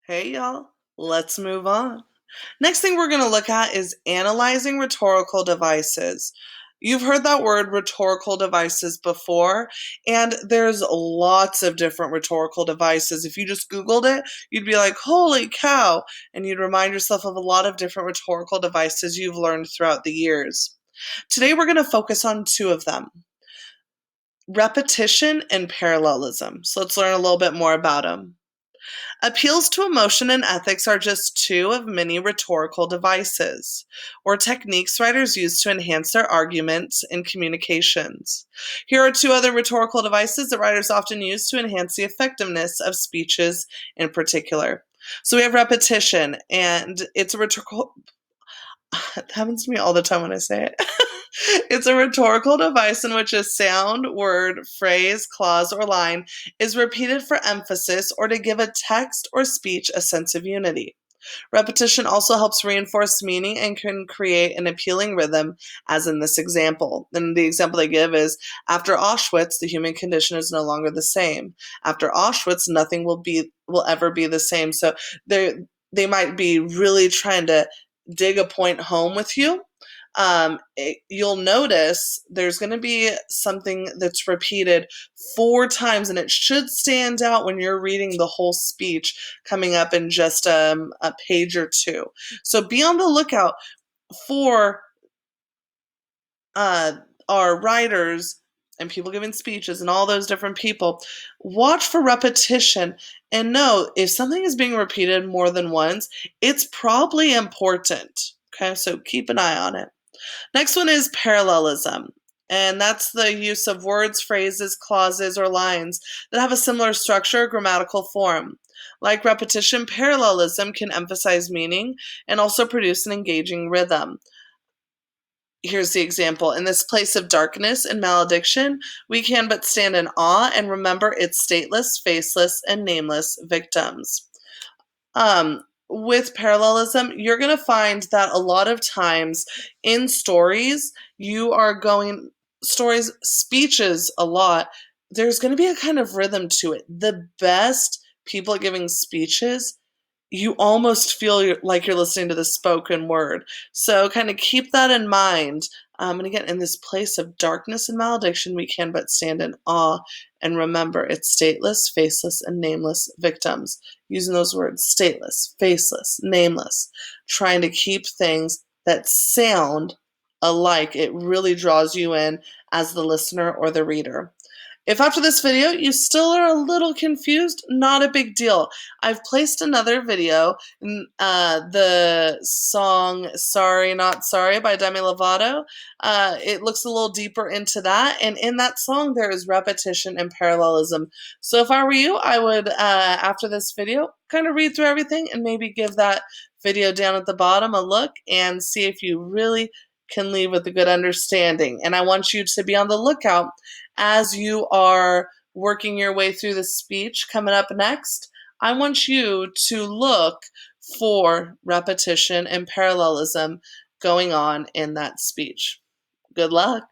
Hey y'all, let's move on. Next thing we're going to look at is analyzing rhetorical devices. You've heard that word rhetorical devices before, and there's lots of different rhetorical devices. If you just Googled it, you'd be like, holy cow, and you'd remind yourself of a lot of different rhetorical devices you've learned throughout the years. Today we're going to focus on two of them, repetition and parallelism. So let's learn a little bit more about them. Appeals to emotion and ethics are just two of many rhetorical devices, or techniques writers use to enhance their arguments in communications. Here are two other rhetorical devices that writers often use to enhance the effectiveness of speeches in particular. So we have repetition, and it's a rhetorical. It happens to me all the time when I say it. It's a rhetorical device in which a sound, word, phrase, clause, or line is repeated for emphasis or to give a text or speech a sense of unity. Repetition also helps reinforce meaning and can create an appealing rhythm, as in this example. And the example they give is, after Auschwitz, the human condition is no longer the same. After Auschwitz, nothing will ever be the same. So they might be really trying to dig a point home with you. You'll notice there's going to be something that's repeated 4 times, and it should stand out when you're reading the whole speech coming up in just a page or two. So be on the lookout for our writers and people giving speeches and all those different people. Watch for repetition and know if something is being repeated more than once, it's probably important. Okay, so keep an eye on it. Next one is parallelism, and that's the use of words, phrases, clauses, or lines that have a similar structure or grammatical form. Like repetition, parallelism can emphasize meaning and also produce an engaging rhythm. Here's the example. In this place of darkness and malediction, we can but stand in awe and remember its stateless, faceless, and nameless victims. With parallelism, you're going to find that a lot of times in stories, speeches a lot, there's going to be a kind of rhythm to it. The best people at giving speeches, you almost feel like you're listening to the spoken word. So kind of keep that in mind. And again, in this place of darkness and malediction, we can but stand in awe and remember its stateless, faceless, and nameless victims. Using those words, stateless, faceless, nameless, trying to keep things that sound alike. It really draws you in as the listener or the reader. If after this video you still are a little confused, not a big deal. I've placed another video, the song Sorry Not Sorry by Demi Lovato. It looks a little deeper into that, and in that song there is repetition and parallelism. So if I were you, I would, after this video, kind of read through everything and maybe give that video down at the bottom a look and see if you really can leave with a good understanding. And I want you to be on the lookout as you are working your way through the speech coming up next. I want you to look for repetition and parallelism going on in that speech. Good luck.